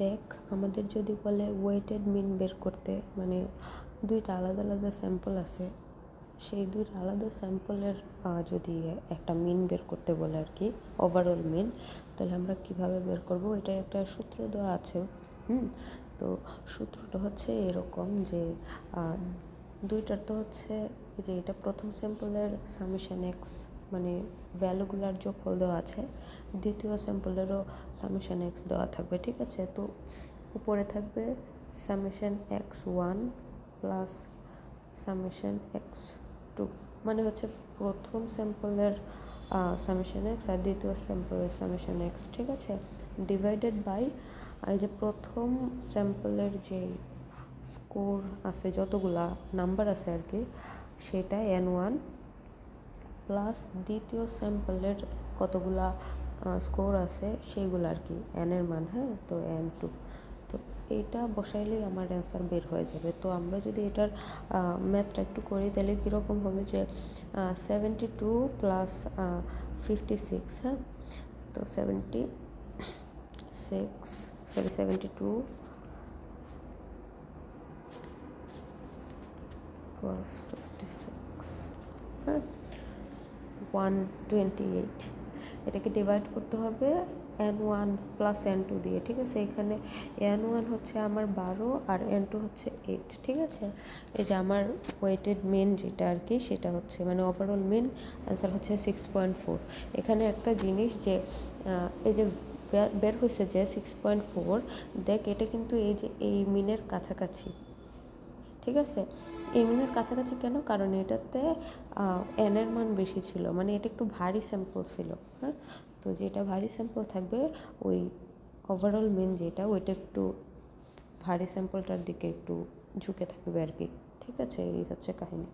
দেখ, আমাদের যদি বলে ওয়েটেড মিন বের করতে, মানে দুইটা আলাদা আলাদা স্যাম্পল আছে, সেই দুইটা আলাদা স্যাম্পলের যদি একটা মিন বের করতে বলে আর কি, ওভারঅল মিন, তাহলে আমরা কিভাবে বের করব? এটার একটা সূত্র দেওয়া আছে। তো সূত্রটা হচ্ছে এরকম যে দুইটার তো হচ্ছে যে এটা প্রথম স্যাম্পলের সামেশন এক্স, মানে ভ্যালুগুলার যোগফল দেওয়া আছে, দ্বিতীয় স্যাম্পলেরও সামেশন এক্স দেওয়া থাকবে, ঠিক আছে? তো উপরে থাকবে summation x one plus summation x two, মানে হচ্ছে প্রথম স্যাম্পলের সামেশন এক্স আর দ্বিতীয় স্যাম্পলের সামেশন এক্স, ঠিক আছে? ডিভাইডেড বাই এই যে প্রথম স্যাম্পলের যে স্কোর আছে, যতগুলা নাম্বার আছে আর কি, সেটা n1 প্লাস দ্বিতীয় স্যাম্পলের কতগুলা স্কোর আছে সেইগুলো আর কি, n-এর মান, হ্যাঁ? তো n2। তো এইটা বসাইলেই আমার অ্যান্সার বের হয়ে যাবে। তো আমরা যদি এটার ম্যাথটা একটু করি তাহলে কীরকম হবে যে 72 প্লাস 56, হ্যাঁ? তো 72 প্লাস 56, হ্যাঁ, 128। এটাকে ডিভাইড করতে হবে n1 প্লাস n2 দিয়ে, ঠিক আছে? এখানে n1 হচ্ছে আমার 12 আর n2 হচ্ছে 8, ঠিক আছে? এই যে আমার ওয়েটেড মেন যেটা আর কি, সেটা হচ্ছে মানে ওভারঅল মেন অ্যান্সার হচ্ছে 6.4। এখানে একটা জিনিস যে এই যে বের হয়েছে যে 6.4, দেখ এটা কিন্তু এই যে এই মিনের কাছাকাছি, ঠিক আছে? এই মিনের কাছাকাছি কেন? কারণ এটাতে n-এর মান বেশি ছিল, মানে এটা একটু ভারী স্যাম্পল ছিল, হ্যাঁ? তো যেটা ভারী স্যাম্পল থাকবে ওই ওভারঅল মিন যেটা, ওইটা একটু ভারী স্যাম্পলটার দিকে একটু ঝুঁকে থাকবে আর কি, ঠিক আছে? এই হচ্ছে কাহিনী।